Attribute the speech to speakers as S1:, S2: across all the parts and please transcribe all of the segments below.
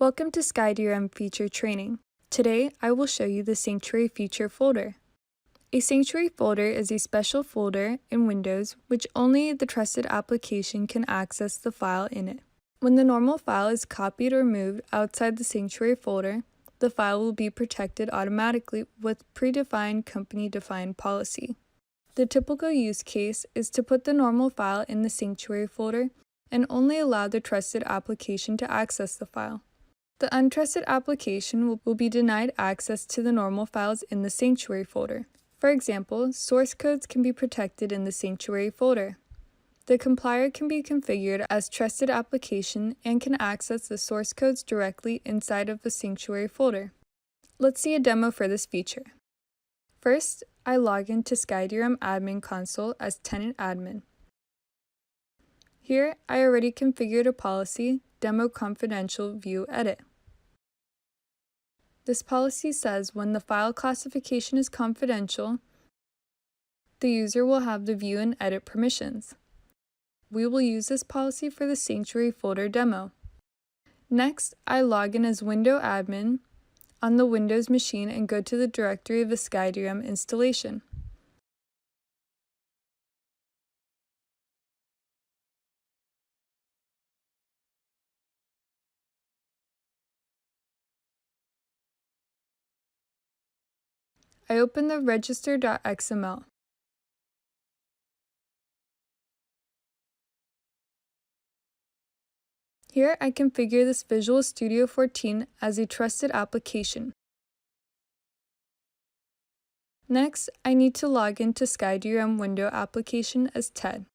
S1: Welcome to SkyDRM Feature Training. Today, I will show you the Sanctuary Feature Folder. A Sanctuary folder is a special folder in Windows which only the trusted application can access the file in it. When the normal file is copied or moved outside the Sanctuary folder, the file will be protected automatically with predefined company-defined policy. The typical use case is to put the normal file in the Sanctuary folder and only allow the trusted application to access the file. The untrusted application will be denied access to the normal files in the Sanctuary folder. For example, source codes can be protected in the Sanctuary folder. The compiler can be configured as trusted application and can access the source codes directly inside of the Sanctuary folder. Let's see a demo for this feature. First, I log into SkyDRM Admin Console as tenant admin. Here, I already configured a policy, Demo Confidential View Edit. This policy says when the file classification is confidential, the user will have the view and edit permissions. We will use this policy for the Sanctuary folder demo. Next, I log in as window admin on the Windows machine and go to the directory of the SkyDRM installation. I open the register.xml. Here I configure this Visual Studio 14 as a trusted application. Next, I need to log into SkyDRM window application as TED.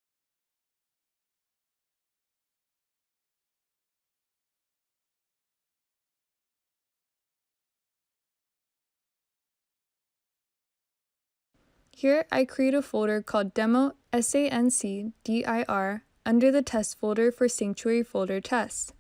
S1: Here I create a folder called Demo Sancdir under the test folder for Sanctuary folder tests.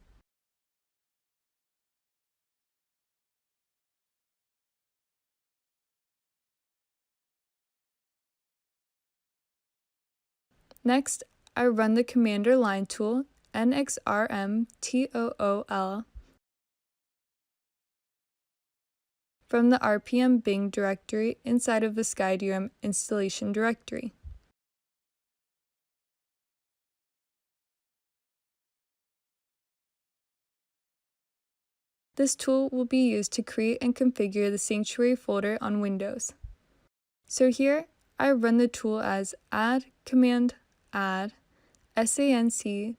S1: Next, I run the commander line tool nxrmtool from the RPM Bing directory inside of the SkyDRM installation directory. This tool will be used to create and configure the Sanctuary folder on Windows. So here, I run the tool as add command add sancdir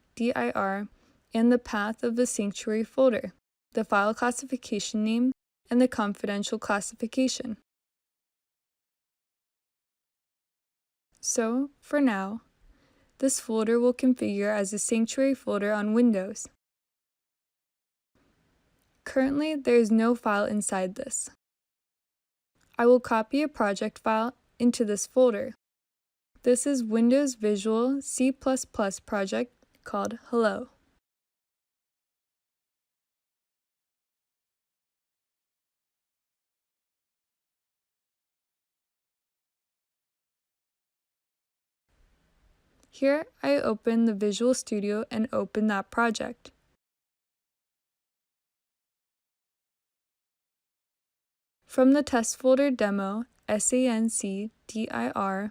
S1: and the path of the Sanctuary folder, the file classification name, and the confidential classification. So, for now, this folder will configure as a Sanctuary folder on Windows. Currently, there is no file inside this. I will copy a project file into this folder. This is Windows Visual C++ project called Hello. Here, I open the Visual Studio and open that project. From the test folder demo, sancdir,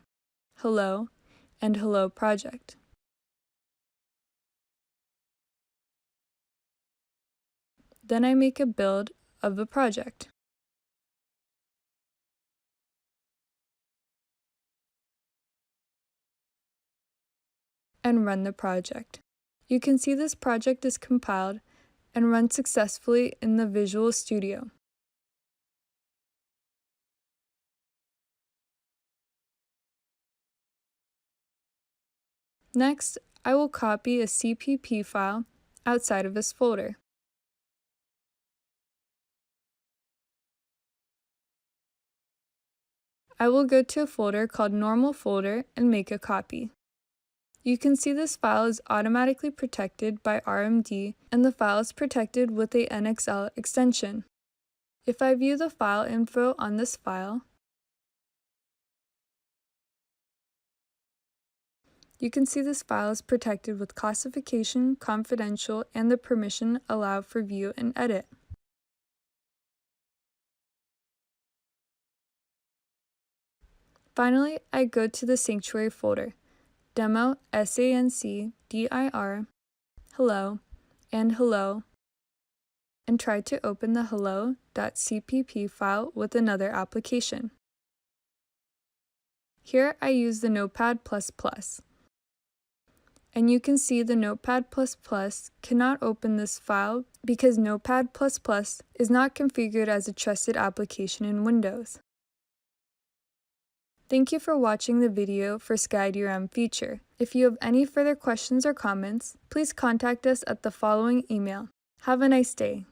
S1: hello, and hello project. Then I make a build of the project. And run the project. You can see this project is compiled and run successfully in the Visual Studio. Next, I will copy a CPP file outside of this folder. I will go to a folder called Normal Folder and make a copy. You can see this file is automatically protected by RMD and the file is protected with a NXL extension. If I view the file info on this file, You can see this file is protected with classification, confidential, and the permission allowed for view and edit. Finally, I go to the Sanctuary folder, Demo, SANCDIR, Hello, and Hello, and try to open the hello.cpp file with another application. Here I use the Notepad++, and you can see the Notepad++ cannot open this file because Notepad++ is not configured as a trusted application in Windows. Thank you for watching the video for SkyDRM feature. If you have any further questions or comments, please contact us at the following email. Have a nice day.